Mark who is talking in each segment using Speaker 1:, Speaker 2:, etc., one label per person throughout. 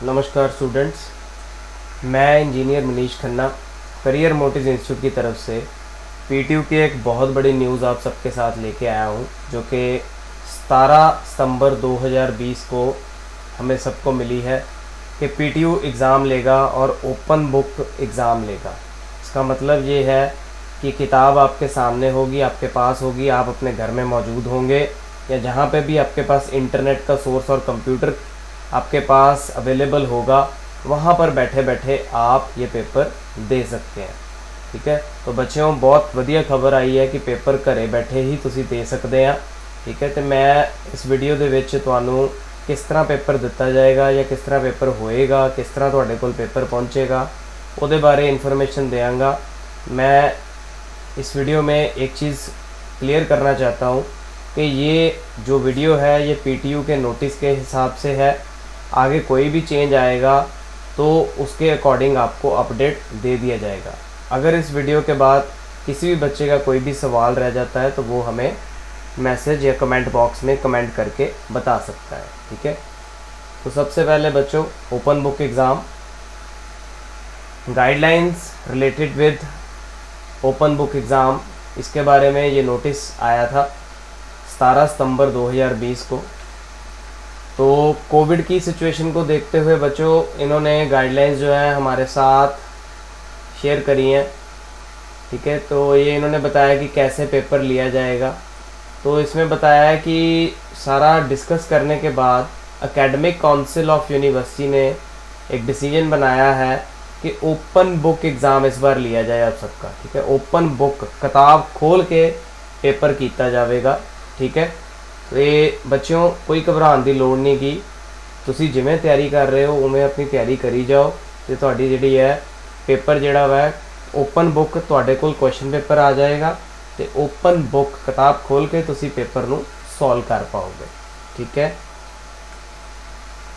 Speaker 1: नमस्कार स्टूडेंट्स, मैं engineer Manish Khanna career motives institute की तरफ से पीटीयू की एक बहुत बड़ी न्यूज़ आप सबके साथ लेके आया हूँ, जो कि 17 सितंबर 2020 को हमें सबको मिली है कि पीटीयू एग्ज़ाम लेगा और ओपन बुक एग्ज़ाम लेगा। इसका मतलब ये है कि किताब आपके सामने होगी, आपके पास होगी, आप अपने घर में मौजूद होंगे या जहाँ पे भी आपके पास इंटरनेट का सोर्स और कंप्यूटर आपके पास अवेलेबल होगा, वहाँ पर बैठे बैठे आप ये पेपर दे सकते हैं। ठीक है, तो बच्चों बहुत ਵਧੀਆ खबर आई है कि पेपर घरे बैठे ही ਤੁਸੀਂ ਦੇ ਸਕਦੇ ਆ। ठीक है, तो मैं इस वीडियो ਦੇ ਵਿੱਚ ਤੁਹਾਨੂੰ किस तरह पेपर दिता जाएगा या किस तरह पेपर होएगा, किस तरह ਤੁਹਾਡੇ ਕੋਲ पेपर पहुँचेगा, ਉਹਦੇ बारे इन्फॉर्मेशन देंगा। मैं इस वीडियो में एक चीज़ क्लियर करना चाहता हूँ कि ये जो वीडियो है ये पीटीयू के नोटिस के हिसाब से है। आगे कोई भी चेंज आएगा तो उसके अकॉर्डिंग आपको अपडेट दे दिया जाएगा। अगर इस वीडियो के बाद किसी भी बच्चे का कोई भी सवाल रह जाता है तो वो हमें मैसेज या कमेंट बॉक्स में कमेंट करके बता सकता है। ठीक है, तो सबसे पहले बच्चों, open book exam guidelines related with open book exam, इसके बारे में ये नोटिस आया था 17 सितंबर 2020 को। तो कोविड की सिचुएशन को देखते हुए बच्चों इन्होंने गाइडलाइंस जो है हमारे साथ शेयर करी हैं। ठीक है, तो ये इन्होंने बताया कि कैसे पेपर लिया जाएगा। तो इसमें बताया है कि सारा डिस्कस करने के बाद एकेडमिक काउंसिल ऑफ यूनिवर्सिटी ने एक डिसीजन बनाया है कि ओपन बुक एग्ज़ाम इस बार लिया जाए आप सबका। ठीक है, ओपन बुक किताब खोल के पेपर किया जाएगा। ठीक है, तो ये बच्चों कोई घबराने की लोड़ नहीं की, तुसी जिमें तैयारी कर रहे हो उमें अपनी तैयारी करी जाओ। तो तुहाडी जिहड़ी है पेपर जिहड़ा वै ओपन बुक तुहाडे कोल क्वेश्चन पेपर आ जाएगा, तो ओपन बुक किताब खोल के तुसी पेपर नूं सॉल्व कर पाओगे। ठीक है,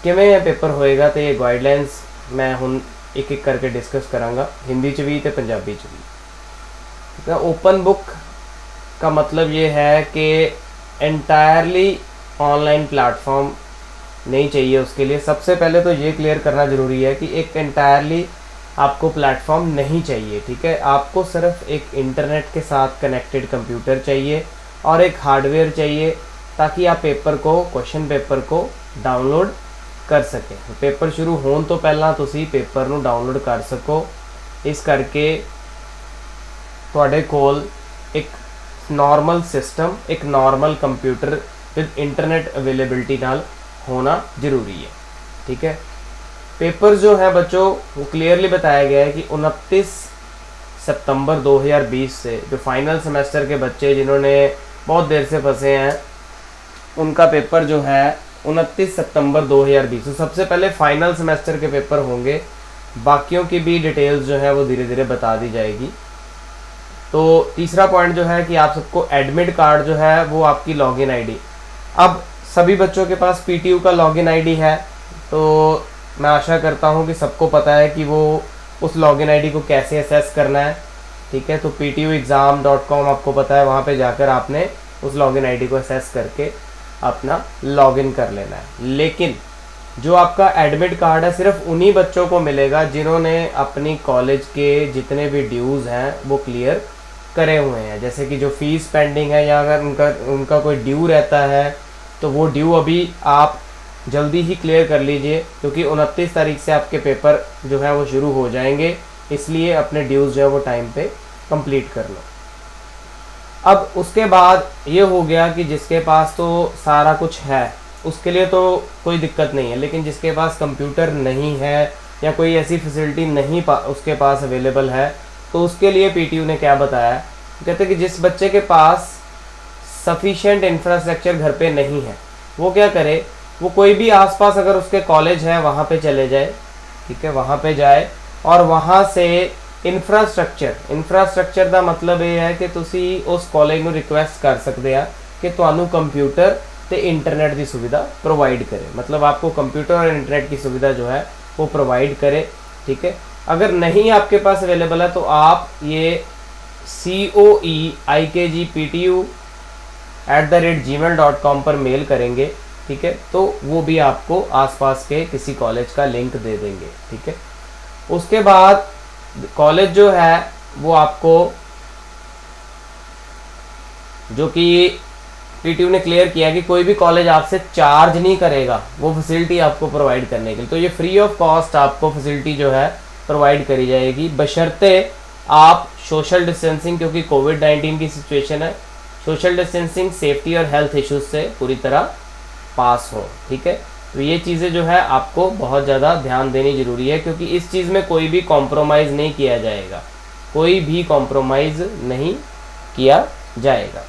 Speaker 1: किवें यह पेपर होएगा तो ये गाइडलाइंस मैं हुण एक एक करके डिस्कस करांगा, हिंदी च भी तो पंजाबी च भी। ठीक है, ओपन बुक का मतलब ये है कि एंटायरली ऑनलाइन प्लेटफॉर्म नहीं चाहिए। उसके लिए सबसे पहले तो ये क्लियर करना ज़रूरी है कि एक एंटायरली आपको प्लेटफॉर्म नहीं चाहिए। ठीक है, आपको सिर्फ एक इंटरनेट के साथ कनेक्टेड कंप्यूटर चाहिए और एक हार्डवेयर चाहिए ताकि आप पेपर को, क्वेश्चन पेपर को डाउनलोड कर सकें। तो पेपर शुरू होने तो पहला तुसी पेपर नूं डाउनलोड कर सको। इस करके तुहाडे कोल एक नॉर्मल सिस्टम, एक normal computer with internet availability नाल होना ज़रूरी है। ठीक है, पेपर जो है बच्चों वो क्लियरली बताया गया है कि 29 सितंबर 2020 से जो फाइनल सेमेस्टर के बच्चे जिन्होंने बहुत देर से फंसे हैं उनका पेपर जो है 29 सितंबर 2020। तो सबसे पहले फाइनल सेमेस्टर के पेपर होंगे, बाकियों की भी डिटेल्स जो है वो धीरे धीरे बता दी जाएगी। तो तीसरा पॉइंट जो है कि आप सबको एडमिट कार्ड जो है वो आपकी लॉगिन आईडी, अब सभी बच्चों के पास पीटीयू का लॉगिन आईडी है, तो मैं आशा करता हूँ कि सबको पता है कि वो उस लॉगिन आईडी को कैसे असेस करना है। ठीक है, तो ptuexam.com आपको पता है, वहाँ पे जाकर आपने उस लॉगिन आईडी को असेस करके अपना लॉगिन कर लेना है। लेकिन जो आपका एडमिट कार्ड है सिर्फ उन्हीं बच्चों को मिलेगा जिन्होंने अपनी कॉलेज के जितने भी ड्यूज़ हैं वो क्लियर करे हुए हैं। जैसे कि जो फ़ीस पेंडिंग है या अगर उनका कोई ड्यू रहता है तो वो ड्यू अभी आप जल्दी ही क्लियर कर लीजिए, क्योंकि 29 तारीख से आपके पेपर जो है वो शुरू हो जाएंगे। इसलिए अपने ड्यूज़ जो है वो टाइम पे कंप्लीट कर लो। अब उसके बाद ये हो गया कि जिसके पास तो सारा कुछ है उसके लिए तो कोई दिक्कत नहीं है, लेकिन जिसके पास कंप्यूटर नहीं है या कोई ऐसी फैसिलिटी नहीं उसके पास अवेलेबल है, तो उसके लिए पीटीयू ने क्या बताया, कहते हैं कि जिस बच्चे के पास सफिशिएंट इंफ्रास्ट्रक्चर घर पे नहीं है वो क्या करे, वो कोई भी आसपास अगर उसके कॉलेज है वहाँ पे चले जाए। ठीक है, वहाँ पे जाए और वहाँ से इंफ्रास्ट्रक्चर का मतलब ये है कि तुसी उस कॉलेज में रिक्वेस्ट कर सकते हैं कि तुहानू कंप्यूटर तो इंटरनेट की सुविधा प्रोवाइड करे, मतलब आपको कंप्यूटर और इंटरनेट की सुविधा जो है वो प्रोवाइड करे। ठीक है, अगर नहीं आपके पास अवेलेबल है तो आप ये coeikgptu@gmail.com पर मेल करेंगे ठीक है, तो वो भी आपको आसपास के किसी कॉलेज का लिंक दे देंगे। ठीक है, उसके बाद कॉलेज जो है वो आपको, जो कि पीटीयू ने क्लियर किया कि कोई भी कॉलेज आपसे चार्ज नहीं करेगा वो फैसिलिटी आपको प्रोवाइड करने के लिए। तो ये फ्री ऑफ कॉस्ट आपको फैसिलिटी जो है प्रोवाइड करी जाएगी, बशर्ते आप सोशल डिस्टेंसिंग, क्योंकि कोविड-19 की सिचुएशन है, सोशल डिस्टेंसिंग, सेफ्टी और हेल्थ इश्यूज से पूरी तरह पास हो। ठीक है, तो ये चीज़ें जो है आपको बहुत ज़्यादा ध्यान देनी ज़रूरी है, क्योंकि इस चीज़ में कोई भी कॉम्प्रोमाइज़ नहीं किया जाएगा, कोई भी कॉम्प्रोमाइज़ नहीं किया जाएगा।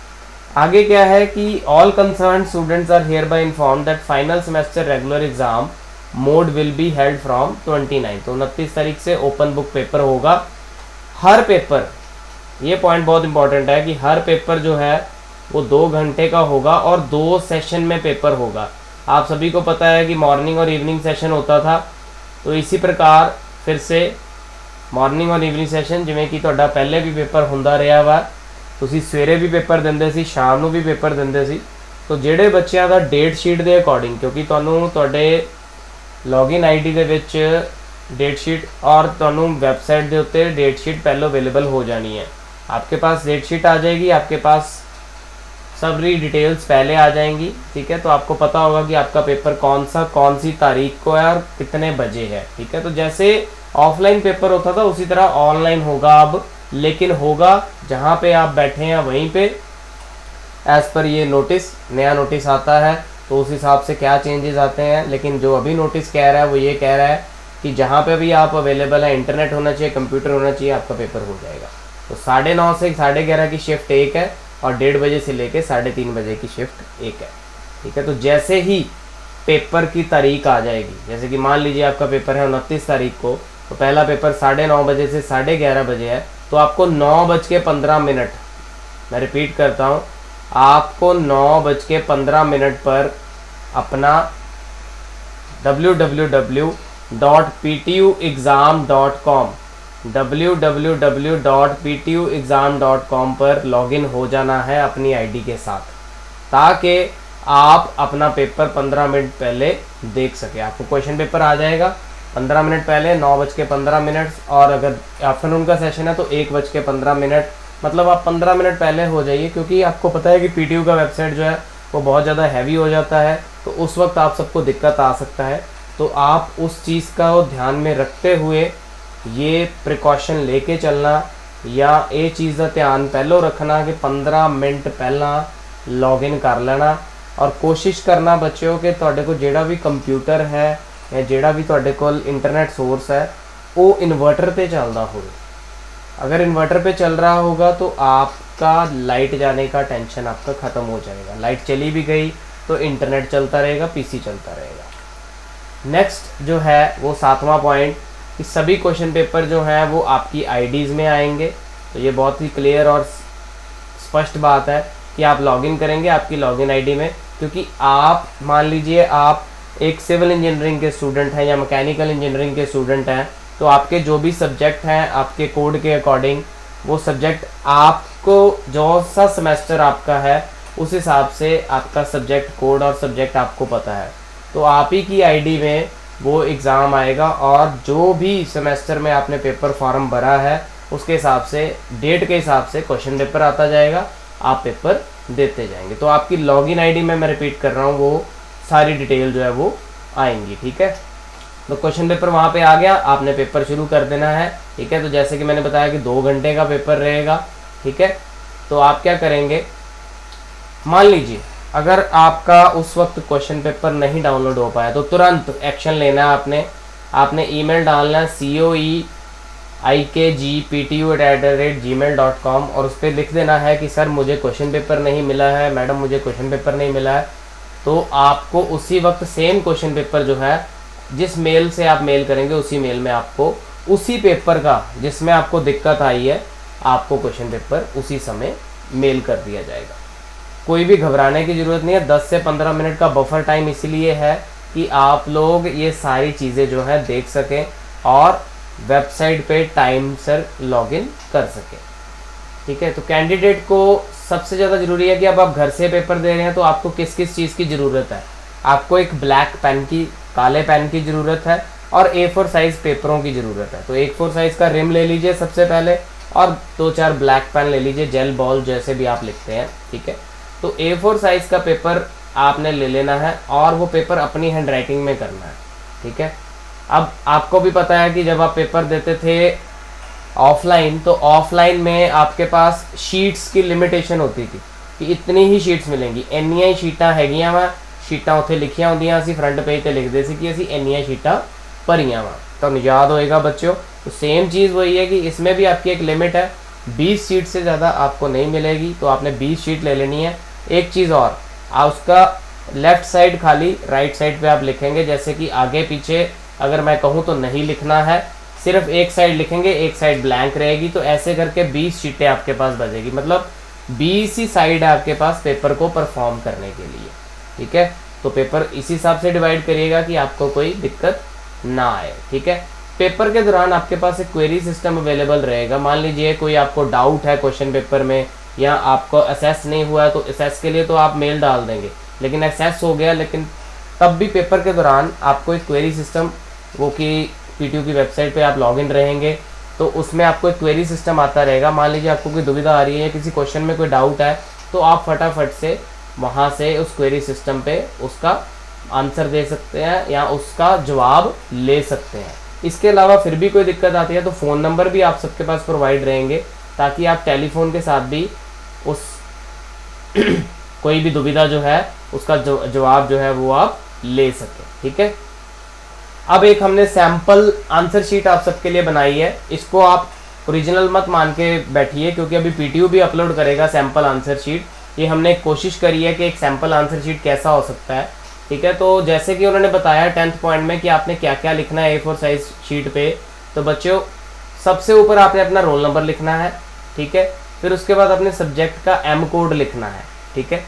Speaker 1: आगे क्या है कि all concern students are here by inform that final semester regular exam mode will be held from 29, तो 29 तारीख से ओपन बुक पेपर होगा। हर पेपर, ये पॉइंट बहुत इंपॉर्टेंट है कि हर पेपर जो है वो 2 घंटे का होगा और 2 सेशन में पेपर होगा। आप सभी को पता है कि मॉर्निंग और इवनिंग सेशन होता था, तो इसी प्रकार फिर से मॉर्निंग और इवनिंग सेशन, जिमें कि ਤੁਹਾਡਾ पहले भी पेपर ਹੁੰਦਾ ਰਿਹਾ ਵਾ, ਤੁਸੀਂ ਸਵੇਰੇ ਵੀ पेपर ਦਿੰਦੇ ਸੀ, ਸ਼ਾਮ ਨੂੰ ਵੀ पेपर ਦਿੰਦੇ ਸੀ। तो ਜਿਹੜੇ ਬੱਚਿਆਂ ਦਾ ਡੇਟ ਸ਼ੀਟ ਦੇ ਅਕੋਰਡਿੰਗ, ਕਿਉਂਕਿ ਤੁਹਾਨੂੰ ਤੁਹਾਡੇ ਲੌਗਇਨ ਆਈਡੀ ਦੇ ਵਿੱਚ डेट शीट और ਤੁਹਾਨੂੰ ਵੈਬਸਾਈਟ ਦੇ ਉੱਤੇ डेट शीट पहले अवेलेबल हो जानी है। आपके पास डेट शीट आ जाएगी, आपके पास सभी डिटेल्स पहले आ जाएंगी। ठीक है, तो आपको पता होगा कि आपका पेपर कौन सी तारीख को है और कितने बजे है। ठीक है, तो जैसे ऑफलाइन पेपर होता था उसी तरह ऑनलाइन होगा अब, लेकिन होगा जहाँ पे आप बैठे हैं वहीं पे। एज़ पर ये नोटिस, नया नोटिस आता है तो उस हिसाब से क्या चेंजेस आते हैं, लेकिन जो अभी नोटिस कह रहा है वो ये कह रहा है कि जहाँ पे भी आप अवेलेबल है, इंटरनेट होना चाहिए, कंप्यूटर होना चाहिए, आपका पेपर हो जाएगा। तो 9:30 से 11:30 की शिफ्ट एक है और 1:30 बजे से लेके 3:30 बजे की शिफ्ट एक है। ठीक है, तो जैसे ही पेपर की तारीख आ जाएगी, जैसे कि मान लीजिए आपका पेपर है 29 तारीख को, तो पहला पेपर 9:30 बजे से 11:30 बजे है, तो आपको 9:15, मैं रिपीट करता हूँ, आपको 9:15 पर अपना www.ptuexam.com पर लॉगिन हो जाना है अपनी आईडी के साथ, ताकि आप अपना पेपर 15 मिनट पहले देख सके। आपको क्वेश्चन पेपर आ जाएगा 15 मिनट पहले, 9:15, और अगर आफ्टरनून का सेशन है तो 1:15, मतलब आप 15 मिनट पहले हो जाइए, क्योंकि आपको पता है कि पीटीयू का वेबसाइट जो है वो बहुत ज़्यादा हैवी हो जाता है, तो उस वक्त आप सबको दिक्कत आ सकता है। तो आप उस चीज़ का ध्यान में रखते हुए ये प्रिकॉशन लेके चलना, या ये चीज़ का ध्यान पहलों रखना कि 15 मिनट पहला लॉगिन कर लेना, और कोशिश करना बच्चों के तुहाडे को जेड़ा भी कंप्यूटर है या जेड़ा भी तुहाडे कोल इंटरनेट सोर्स है वो इन्वर्टर पे चलता हो। अगर इन्वर्टर पे चल रहा होगा तो आपका लाइट जाने का टेंशन आपका ख़त्म हो जाएगा। लाइट चली भी गई तो इंटरनेट चलता रहेगा, पीसी चलता रहेगा। नेक्स्ट जो है वो 7वां पॉइंट कि सभी क्वेश्चन पेपर जो हैं वो आपकी आईडीज़ में आएंगे। तो ये बहुत ही क्लियर और स्पष्ट बात है कि आप लॉगिन करेंगे आपकी लॉगिन आईडी में, क्योंकि आप मान लीजिए आप एक सिविल इंजीनियरिंग के स्टूडेंट हैं या मैकेनिकल इंजीनियरिंग के स्टूडेंट हैं, तो आपके जो भी सब्जेक्ट हैं आपके कोड के अकॉर्डिंग, वो सब्जेक्ट आपको जो सा सेमेस्टर आपका है उस हिसाब से आपका सब्जेक्ट कोड और सब्जेक्ट आपको पता है, तो आप ही की आईडी में वो एग्ज़ाम आएगा, और जो भी सेमेस्टर में आपने पेपर फॉर्म भरा है उसके हिसाब से, डेट के हिसाब से क्वेश्चन पेपर आता जाएगा, आप पेपर देते जाएंगे। तो आपकी लॉगिन आईडी में मैं रिपीट कर रहा हूँ वो सारी डिटेल जो है वो आएंगी। ठीक है, तो क्वेश्चन पेपर वहाँ पे आ गया, आपने पेपर शुरू कर देना है। ठीक है, तो जैसे कि मैंने बताया कि 2 घंटे का पेपर रहेगा। ठीक है, तो आप क्या करेंगे, मान लीजिए अगर आपका उस वक्त क्वेश्चन पेपर नहीं डाउनलोड हो पाया तो तुरंत एक्शन लेना है। आपने ईमेल डालना है coeikgptu@gmail.com और उस पर लिख देना है कि सर मुझे क्वेश्चन पेपर नहीं मिला है, मैडम मुझे क्वेश्चन पेपर नहीं मिला है। तो आपको उसी वक्त सेम क्वेश्चन पेपर जो है, जिस मेल से आप मेल करेंगे उसी मेल में आपको उसी पेपर का जिसमें आपको दिक्कत आई है, आपको क्वेश्चन पेपर उसी समय मेल कर दिया जाएगा। कोई भी घबराने की ज़रूरत नहीं है। 10 से 15 मिनट का बफर टाइम इसीलिए है कि आप लोग ये सारी चीज़ें जो है देख सकें और वेबसाइट पे टाइम से लॉगिन कर सकें। ठीक है, तो कैंडिडेट को सबसे ज़्यादा ज़रूरी है कि अब आप घर से पेपर दे रहे हैं तो आपको किस किस चीज़ की ज़रूरत है। आपको एक ब्लैक पेन की, काले पेन की ज़रूरत है और A4 साइज़ पेपरों की ज़रूरत है। तो A4 साइज़ का रिम ले लीजिए सबसे पहले और 2-4 ब्लैक पेन ले लीजिए, जेल बॉल जैसे भी आप लिखते हैं, ठीक है। तो A4 साइज़ का पेपर आपने ले लेना है और वो पेपर अपनी हैंड राइटिंग में करना है, ठीक है। अब आपको भी पता है कि जब आप पेपर देते थे ऑफलाइन, तो ऑफलाइन में आपके पास शीट्स की लिमिटेशन होती थी कि इतनी ही शीट्स मिलेंगी, इन्नियां ही शीटां हैगियां वा, शीटां उत्थे लिखियां होंदियां, असीं फ्रंट पेज ते लिखते सी कि असीं इन्नियां शीटां भरियां वा। तो याद होएगा बच्चों, तो सेम चीज़ वही है कि इसमें भी आपकी एक लिमिट है, 20 शीट से ज़्यादा आपको नहीं मिलेगी, तो आपने 20 शीट ले लेनी है। एक चीज़ और, उसका लेफ़्ट साइड खाली, राइट साइड पे आप लिखेंगे, जैसे कि आगे पीछे अगर मैं कहूँ तो नहीं लिखना है, सिर्फ एक साइड लिखेंगे, एक साइड ब्लैंक रहेगी। तो ऐसे करके 20 शीटें आपके पास बचेगी, मतलब 20 ही साइड है आपके पास पेपर को परफॉर्म करने के लिए, ठीक है। तो पेपर इसी हिसाब से डिवाइड करिएगा कि आपको कोई दिक्कत ना आए, ठीक है। पेपर के दौरान आपके पास एक क्वेरी सिस्टम अवेलेबल रहेगा। मान लीजिए कोई आपको डाउट है क्वेश्चन पेपर में, या आपको असेस नहीं हुआ है, तो असेस के लिए तो आप मेल डाल देंगे, लेकिन असेस हो गया, लेकिन तब भी पेपर के दौरान आपको एक क्वेरी सिस्टम, वो कि PTU की वेबसाइट पे आप लॉगिन रहेंगे, तो उसमें आपको एक क्वेरी सिस्टम आता रहेगा। मान लीजिए आपको कोई दुविधा आ रही है, किसी क्वेश्चन में कोई डाउट है, तो आप फटाफट से वहाँ से उस क्वेरी सिस्टम पे उसका आंसर दे सकते हैं या उसका जवाब ले सकते हैं। इसके अलावा फिर भी कोई दिक्कत आती है तो फ़ोन नंबर भी आप सबके पास प्रोवाइड रहेंगे, ताकि आप टेलीफोन के साथ भी उस कोई भी दुविधा जो है उसका जवाब जो है वो आप ले सकें, ठीक है। अब एक हमने सैम्पल आंसर शीट आप सबके लिए बनाई है, इसको आप ओरिजिनल मत मान के बैठिए, क्योंकि अभी PTU भी अपलोड करेगा सैम्पल आंसर शीट। ये हमने कोशिश करी है कि एक सैम्पल आंसर शीट कैसा हो सकता है, ठीक है। तो जैसे कि उन्होंने बताया 10th पॉइंट में कि आपने क्या क्या लिखना है A4 साइज शीट पे। तो बच्चों, सबसे ऊपर आपने अपना रोल नंबर लिखना है, ठीक है। फिर उसके बाद अपने सब्जेक्ट का M कोड लिखना है, ठीक है।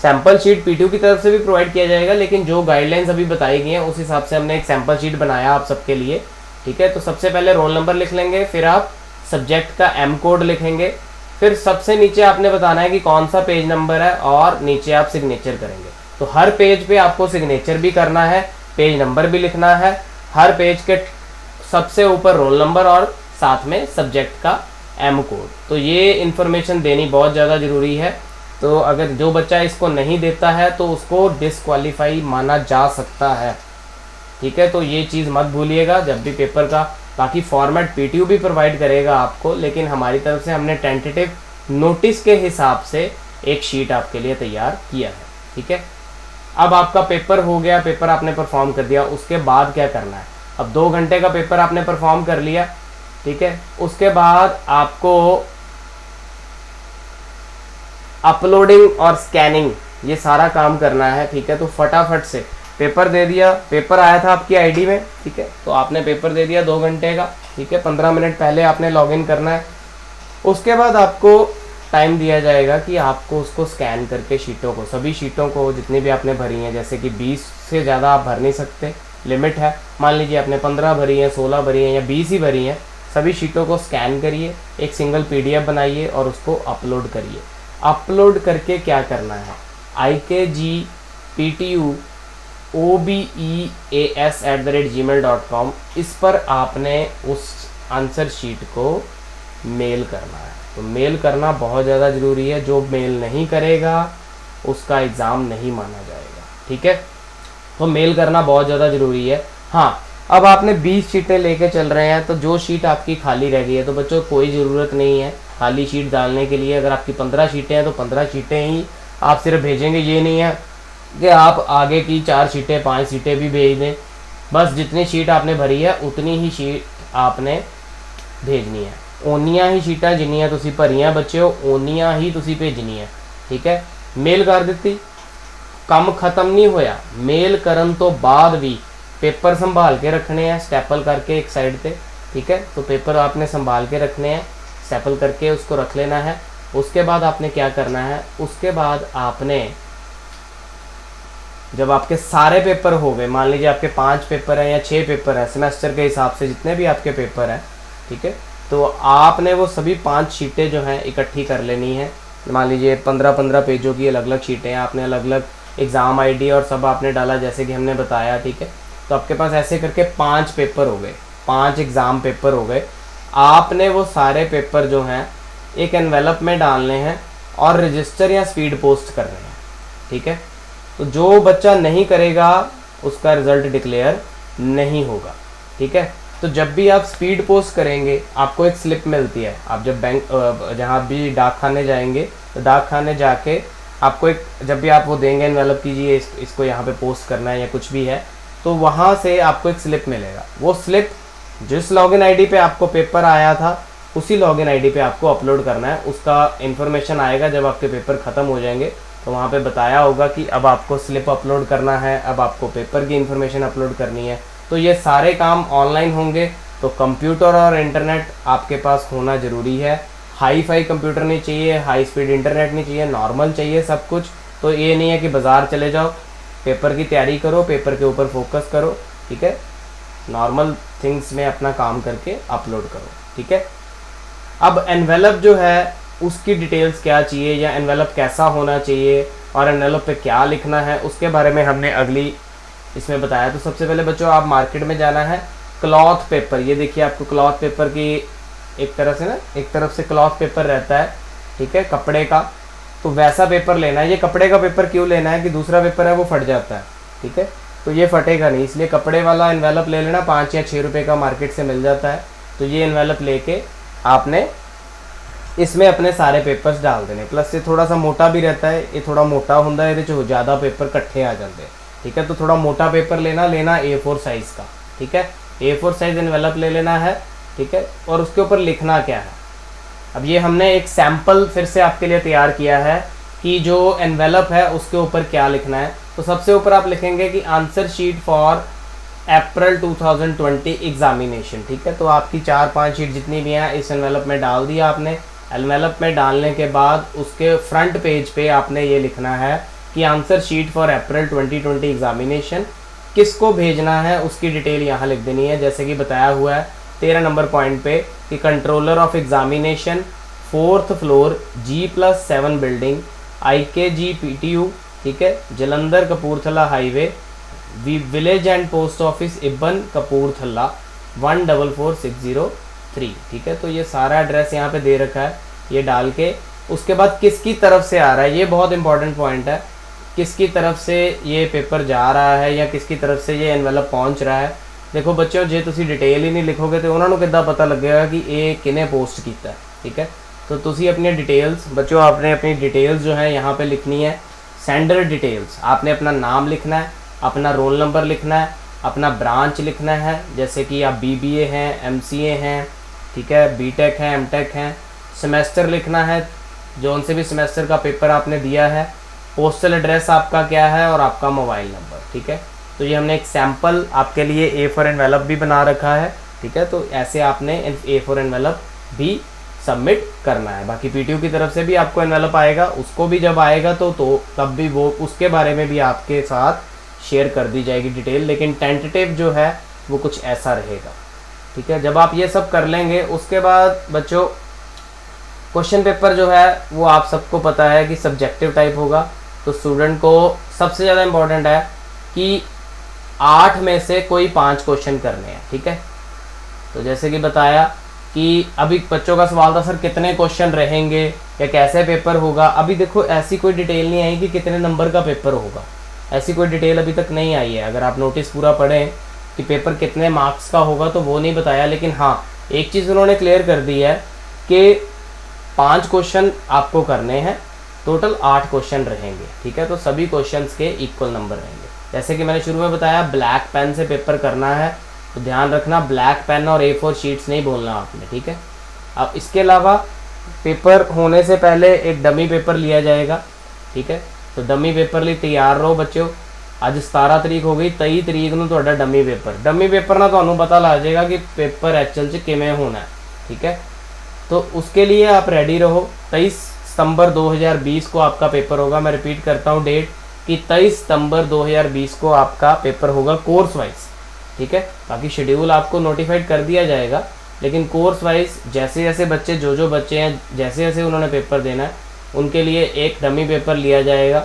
Speaker 1: सैम्पल शीट PTU की तरफ से भी प्रोवाइड किया जाएगा, लेकिन जो गाइडलाइंस अभी बताई गई हैं उस हिसाब से हमने एक सैम्पल शीट बनाया आप सबके लिए, ठीक है। तो सबसे पहले रोल नंबर लिख लेंगे, फिर आप सब्जेक्ट का M कोड लिखेंगे, फिर सबसे नीचे आपने बताना है कि कौन सा पेज नंबर है, और नीचे आप सिग्नेचर करेंगे। तो हर पेज पे आपको सिग्नेचर भी करना है, पेज नंबर भी लिखना है, हर पेज के सबसे ऊपर रोल नंबर और साथ में सब्जेक्ट का M कोड। तो ये इन्फॉर्मेशन देनी बहुत ज़्यादा ज़रूरी है। तो अगर जो बच्चा इसको नहीं देता है तो उसको डिसक्वालीफाई माना जा सकता है, ठीक है। तो ये चीज़ मत भूलिएगा जब भी पेपर का। बाकी फॉर्मेट PTU भी प्रोवाइड करेगा आपको, लेकिन हमारी तरफ से हमने टेंटेटिव नोटिस के हिसाब से एक शीट आपके लिए तैयार किया है, ठीक है। अब आपका पेपर हो गया, पेपर आपने परफॉर्म कर दिया, उसके बाद क्या करना है। अब 2 घंटे का पेपर आपने परफॉर्म कर लिया, ठीक है। उसके बाद आपको अपलोडिंग और स्कैनिंग ये सारा काम करना है, ठीक है। तो फटाफट से पेपर दे दिया, पेपर आया था आपकी ID में, ठीक है। तो आपने पेपर दे दिया 2 घंटे का, ठीक है। 15 मिनट पहले आपने लॉगिन करना है। उसके बाद आपको टाइम दिया जाएगा कि आपको उसको स्कैन करके शीटों को, सभी शीटों को जितनी भी आपने भरी हैं, जैसे कि 20 से ज़्यादा आप भर नहीं सकते, लिमिट है। मान लीजिए आपने 15 भरी हैं, 16 भरी हैं या 20 ही भरी हैं, सभी शीटों को स्कैन करिए, एक सिंगल PDF बनाइए और उसको अपलोड करिए। अपलोड करके क्या करना है, ikgptuobeas@gmail.com, इस पर आपने उस आंसर शीट को मेल करना है। तो मेल करना बहुत ज़्यादा ज़रूरी है, जो मेल नहीं करेगा उसका एग्ज़ाम नहीं माना जाएगा, ठीक है। तो मेल करना बहुत ज़्यादा ज़रूरी है। हाँ, अब आपने 20 शीटें लेके चल रहे हैं, तो जो शीट आपकी खाली रह गई है, तो बच्चों कोई ज़रूरत नहीं है खाली शीट डालने के लिए। अगर आपकी 15 शीटें हैं तो 15 शीटें ही आप सिर्फ भेजेंगे, ये नहीं है कि आप आगे की 4 शीटें 5 शीटें भी भेज दें। बस जितनी शीट आपने भरी है उतनी ही शीट आपने भेजनी है। ओनियां ही शीटां जिन्नियां तुसी भरियां बच्चों, ओनियां ही तुसी भेजनी है, ठीक है। मेल कर दित्ती, काम खत्म नहीं होया। मेल करन तो बाद भी पेपर संभाल के रखने हैं, स्टैपल करके एक साइड पे, ठीक है। तो पेपर आपने संभाल के रखने हैं, स्टैपल करके उसको रख लेना है। उसके बाद आपने क्या करना है, उसके बाद आपने जब आपके सारे पेपर हो गए, मान लीजिए आपके 5 पेपर हैं या 6 पेपर हैं, सेमेस्टर के हिसाब से जितने भी आपके पेपर हैं, ठीक है। तो आपने वो सभी 5 शीटें जो हैं इकट्ठी कर लेनी है। मान लीजिए 15-15 पेजों की अलग अलग शीटें हैं, आपने अलग अलग एग्ज़ाम आईडी और सब आपने डाला जैसे कि हमने बताया, ठीक है। तो आपके पास ऐसे करके 5 पेपर हो गए, 5 एग्ज़ाम पेपर हो गए। आपने वो सारे पेपर जो हैं एक एनवेलप में डालने हैं और रजिस्टर या स्पीड पोस्ट करने हैं, ठीक है। तो जो बच्चा नहीं करेगा उसका रिज़ल्ट डिक्लेयर नहीं होगा, ठीक है। तो जब भी आप स्पीड पोस्ट करेंगे आपको एक स्लिप मिलती है। आप जब बैंक जहाँ भी डाक खाने जाएंगे तो डाक खाने जाके आपको एक, जब भी आप वो देंगे एनवेलप कीजिए इसको यहाँ पे पोस्ट करना है या कुछ भी है, तो वहाँ से आपको एक स्लिप मिलेगा। वो स्लिप जिस लॉगिन आईडी पे आपको पेपर आया था उसी लॉगिन आईडी पे आपको अपलोड करना है। उसका इन्फॉर्मेशन आएगा जब आपके पेपर ख़त्म हो जाएंगे, तो वहाँ पे बताया होगा कि अब आपको स्लिप अपलोड करना है, अब आपको पेपर की इन्फॉर्मेशन अपलोड करनी है। तो ये सारे काम ऑनलाइन होंगे, तो कंप्यूटर और इंटरनेट आपके पास होना ज़रूरी है। हाई फाई कंप्यूटर नहीं चाहिए, हाई स्पीड इंटरनेट नहीं चाहिए, नॉर्मल चाहिए सब कुछ। तो ये नहीं है कि बाज़ार चले जाओ, पेपर की तैयारी करो, पेपर के ऊपर फोकस करो, ठीक है। नॉर्मल थिंग्स में अपना काम करके अपलोड करो, ठीक है। अब एनवेलप जो है उसकी डिटेल्स क्या चाहिए या एनवेलप कैसा होना चाहिए और एनवेलप पे क्या लिखना है, उसके बारे में हमने अगली इसमें बताया। तो सबसे पहले बच्चों आप मार्केट में जाना है, क्लॉथ पेपर, ये देखिए आपको क्लॉथ पेपर की एक तरफ से क्लॉथ पेपर रहता है, ठीक है, कपड़े का। तो वैसा पेपर लेना है। ये कपड़े का पेपर क्यों लेना है कि दूसरा पेपर है वो फट जाता है, ठीक है। तो ये फटेगा नहीं, इसलिए कपड़े वाला एनवेलप ले लेना, 5 या 6 रुपये का मार्केट से मिल जाता है। तो ये एनवेलप लेके आपने इसमें अपने सारे पेपर्स डाल देने। प्लस ये थोड़ा सा मोटा भी रहता है, ये थोड़ा मोटा होता है, ये ज़्यादा पेपर इकट्ठे आ जाते हैं, ठीक है। तो थोड़ा मोटा पेपर लेना A4 साइज़ का, ठीक है। A4 साइज़ एनवेलप ले लेना है, ठीक है। और उसके ऊपर लिखना क्या है, अब ये हमने एक सैम्पल फिर से आपके लिए तैयार किया है कि जो एनवेलप है उसके ऊपर क्या लिखना है। तो सबसे ऊपर आप लिखेंगे कि answer sheet for April 2020 examination, ठीक है। तो आपकी 4-5 शीट जितनी भी हैं इस एनवेलप में डाल दिया आपने। एनवेलप में डालने के बाद उसके फ्रंट पेज पे आपने ये लिखना है कि answer sheet for April 2020 examination किसको भेजना है उसकी डिटेल यहाँ लिख देनी है। जैसे कि बताया हुआ है 13 नंबर पॉइंट पे कि controller of examination 4th floor G+7 building IKG PTU, ठीक है, Jalandhar Kapurthala highway, village and post office Ibban Kapurthala 144603, ठीक है। तो ये सारा एड्रेस यहाँ पे दे रखा है, ये डाल के उसके बाद किसकी तरफ से आ रहा है, ये बहुत इंपॉर्टेंट पॉइंट है, किसकी तरफ से ये पेपर जा रहा है या किसकी तरफ से ये एनवेलप पहुँच रहा है। देखो बच्चों जे तुसी डिटेल ही नहीं लिखोगे तो उन्होंने किद्दां पता लगेगा कि ये किने पोस्ट किया है, ठीक है। तो तुसी अपनी डिटेल्स बच्चों आपने अपनी डिटेल्स जो है यहाँ पे लिखनी है। सेंडर डिटेल्स आपने अपना नाम लिखना है, अपना रोल नंबर लिखना है, अपना ब्रांच लिखना है, जैसे कि आप BBA हैं, MCA हैं, ठीक है, BTech हैं, MTech हैं। सेमेस्टर लिखना है, जो उनसे भी सेमेस्टर का पेपर आपने दिया है, पोस्टल एड्रेस आपका क्या है और आपका मोबाइल नंबर, ठीक है। तो ये हमने एक सैम्पल आपके लिए A4 एनवेलप भी बना रखा है, ठीक है। तो ऐसे आपने A4 एनवेलप भी सबमिट करना है। बाकी PTU की तरफ से भी आपको एनवेलप आएगा, उसको भी जब आएगा तो तब भी वो उसके बारे में भी आपके साथ शेयर कर दी जाएगी डिटेल, लेकिन टेंटेटिव जो है वो कुछ ऐसा रहेगा, ठीक है। जब आप ये सब कर लेंगे उसके बाद बच्चों क्वेश्चन पेपर जो है वो आप सबको पता है कि सब्जेक्टिव टाइप होगा। तो स्टूडेंट को सबसे ज़्यादा इम्पोर्टेंट है कि 8 में से कोई 5 क्वेश्चन करने हैं, ठीक है। तो जैसे कि बताया कि अभी बच्चों का सवाल था सर कितने क्वेश्चन रहेंगे या कैसे पेपर होगा। अभी देखो ऐसी कोई डिटेल नहीं आई कि कितने नंबर का पेपर होगा, ऐसी कोई डिटेल अभी तक नहीं आई है। अगर आप नोटिस पूरा पढ़ें कि पेपर कितने मार्क्स का होगा तो वो नहीं बताया, लेकिन हाँ एक चीज़ उन्होंने क्लियर कर दी है कि 5 क्वेश्चन आपको करने हैं, टोटल 8 क्वेश्चन रहेंगे, ठीक है। तो सभी क्वेश्चंस के इक्वल नंबर रहेंगे। जैसे कि मैंने शुरू में बताया ब्लैक पेन से पेपर करना है, तो ध्यान रखना ब्लैक पेन और A4 शीट्स नहीं बोलना आपने, ठीक है। अब इसके अलावा पेपर होने से पहले एक डमी पेपर लिया जाएगा, ठीक है। तो डमी पेपर लिए तैयार रहो बच्चों। आज 17 तरीक हो गई, 23 तरीक ਨੂੰ ਤੁਹਾਡਾ डमी पेपर ना ਤੁਹਾਨੂੰ पता लग जाएगा कि पेपर एक्चुअल च किमें होना है, ठीक है। तो उसके लिए आप रेडी रहो। 23 सितंबर 2020 को आपका पेपर होगा। मैं रिपीट करता हूँ डेट कि 23 सितंबर 2020 को आपका पेपर होगा कोर्स वाइज, ठीक है। बाकी शेड्यूल आपको नोटिफाइड कर दिया जाएगा, लेकिन कोर्स वाइज जैसे जैसे बच्चे जो बच्चे हैं जैसे जैसे उन्होंने पेपर देना है उनके लिए एक डमी पेपर लिया जाएगा।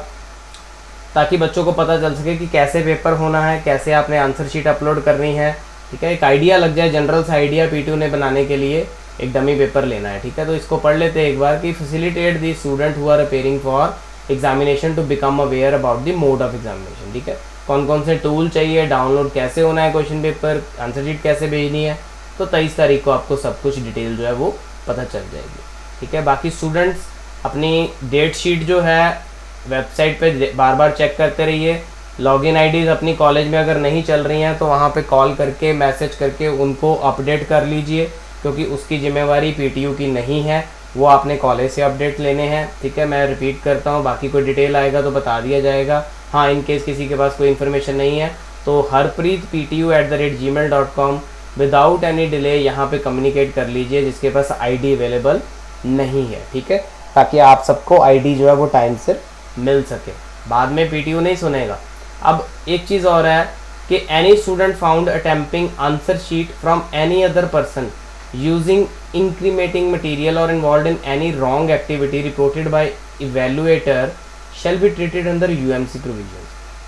Speaker 1: ताकि बच्चों को पता चल सके कि कैसे पेपर होना है, कैसे आपने आंसर शीट अपलोड करनी है, ठीक है। एक आइडिया लग जाए, जनरल सा आइडिया पीटीयू ने बनाने के लिए एक डमी पेपर लेना है, ठीक है। तो इसको पढ़ लेते हैं एक बार कि facilitate the student who are appearing for examination to become aware about the mode of examination, ठीक है। कौन कौन से टूल चाहिए, डाउनलोड कैसे होना है क्वेश्चन पेपर, आंसर शीट कैसे भेजनी है, तो 23 तारीख को आपको सब कुछ डिटेल जो है वो पता चल जाएगी, ठीक है। बाकी स्टूडेंट्स अपनी डेट शीट जो है वेबसाइट पे बार बार चेक करते रहिए। लॉगिन आईडीज़ अपनी कॉलेज में अगर नहीं चल रही हैं तो वहाँ पे कॉल करके मैसेज करके उनको अपडेट कर लीजिए, क्योंकि उसकी जिम्मेवारी पीटीयू की नहीं है, वो आपने कॉलेज से अपडेट लेने हैं, ठीक है। मैं रिपीट करता हूँ, बाकी कोई डिटेल आएगा तो बता दिया जाएगा। हाँ, इन केस किसी के पास कोई इन्फॉर्मेशन नहीं है तो harpreetptu@gmail.com विदाउट एनी डिले यहाँ पे कम्युनिकेट कर लीजिए जिसके पास आईडी अवेलेबल नहीं है, ठीक है, ताकि आप सबको आईडी जो है वो टाइम से मिल सके। बाद में पीटीयू नहीं सुनेगा। अब एक चीज़ और है कि any student found attempting answer sheet from any other person using incriminating material और involve in any wrong activity reported by evaluator shall be treated under UMC provisions.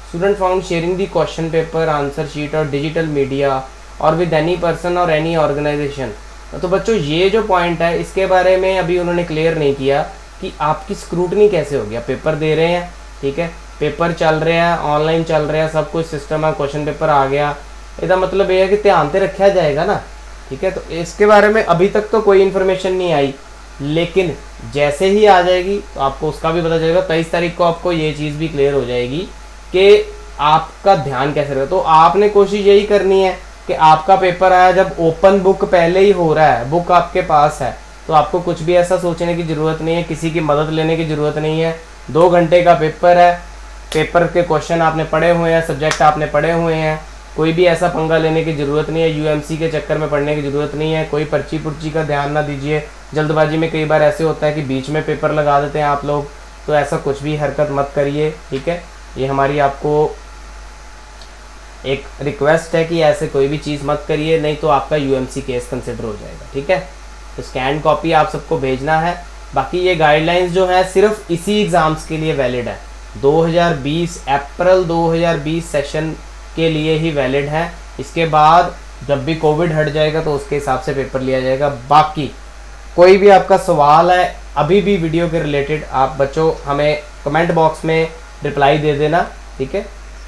Speaker 1: Student found sharing the question paper, answer sheet or digital media or with any person or any organization. तो बच्चों ये जो point है इसके बारे में अभी उन्होंने क्लियर नहीं किया कि आपकी स्क्रूटनी कैसे हो गया। पेपर दे रहे हैं, ठीक है, पेपर चल रहे हैं, ऑनलाइन चल रहे हैं, सब कुछ सिस्टम है, क्वेश्चन पेपर आ गया, इसका मतलब ये है कि ध्यान से रखा जाएगा ना, ठीक है। तो इसके बारे में अभी तक तो कोई इन्फॉर्मेशन नहीं आई, लेकिन जैसे ही आ जाएगी तो आपको उसका भी पता चलेगा। 23 तारीख को आपको ये चीज़ भी क्लियर हो जाएगी कि आपका ध्यान कैसे रहेगा। तो आपने कोशिश यही करनी है कि आपका पेपर आया, जब ओपन बुक पहले ही हो रहा है, बुक आपके पास है, तो आपको कुछ भी ऐसा सोचने की ज़रूरत नहीं है, किसी की मदद लेने की ज़रूरत नहीं है। 2 घंटे का पेपर है, पेपर के क्वेश्चन आपने पढ़े हुए हैं, सब्जेक्ट आपने पढ़े हुए हैं, कोई भी ऐसा पंगा लेने की ज़रूरत नहीं है, यूएमसी के चक्कर में पढ़ने की ज़रूरत नहीं है, कोई पर्ची पुर्ची का ध्यान ना दीजिए। जल्दबाजी में कई बार ऐसे होता है कि बीच में पेपर लगा देते हैं आप लोग, तो ऐसा कुछ भी हरकत मत करिए, ठीक है। ये हमारी आपको एक रिक्वेस्ट है कि ऐसे कोई भी चीज़ मत करिए, नहीं तो आपका यूएमसी केस कंसिडर हो जाएगा, ठीक है। तो स्कैन कॉपी आप सबको भेजना है। बाकी ये गाइडलाइंस जो है सिर्फ इसी एग्ज़ाम्स के लिए वैलिड है, 2020 अप्रैल 2020 सेशन के लिए ही वैलिड है। इसके बाद जब भी कोविड हट जाएगा तो उसके हिसाब से पेपर लिया जाएगा। बाकी कोई भी आपका सवाल है अभी भी वीडियो के रिलेटेड, आप बच्चों हमें कमेंट बॉक्स में रिप्लाई दे देना, ठीक है।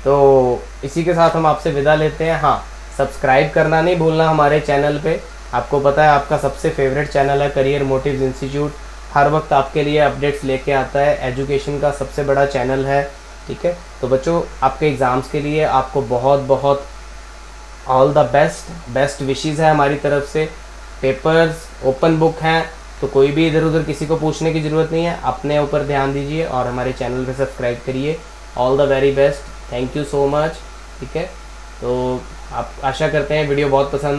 Speaker 1: तो इसी के साथ हम आपसे विदा लेते हैं। हाँ, सब्सक्राइब करना नहीं भूलना हमारे चैनल पे। आपको पता है आपका सबसे फेवरेट चैनल है करियर मोटिव्स इंस्टीट्यूट, हर वक्त आपके लिए अपडेट्स लेके आता है, एजुकेशन का सबसे बड़ा चैनल है, ठीक है। तो बच्चों आपके एग्ज़ाम्स के लिए आपको बहुत बहुत ऑल द बेस्ट विशेज़ है हमारी तरफ से। पेपर्स ओपन बुक हैं तो कोई भी इधर उधर किसी को पूछने की ज़रूरत नहीं है, अपने ऊपर ध्यान दीजिए और हमारे चैनल पे सब्सक्राइब करिए। All the very best, thank you so much, ठीक है। तो आप आशा करते हैं वीडियो बहुत पसंद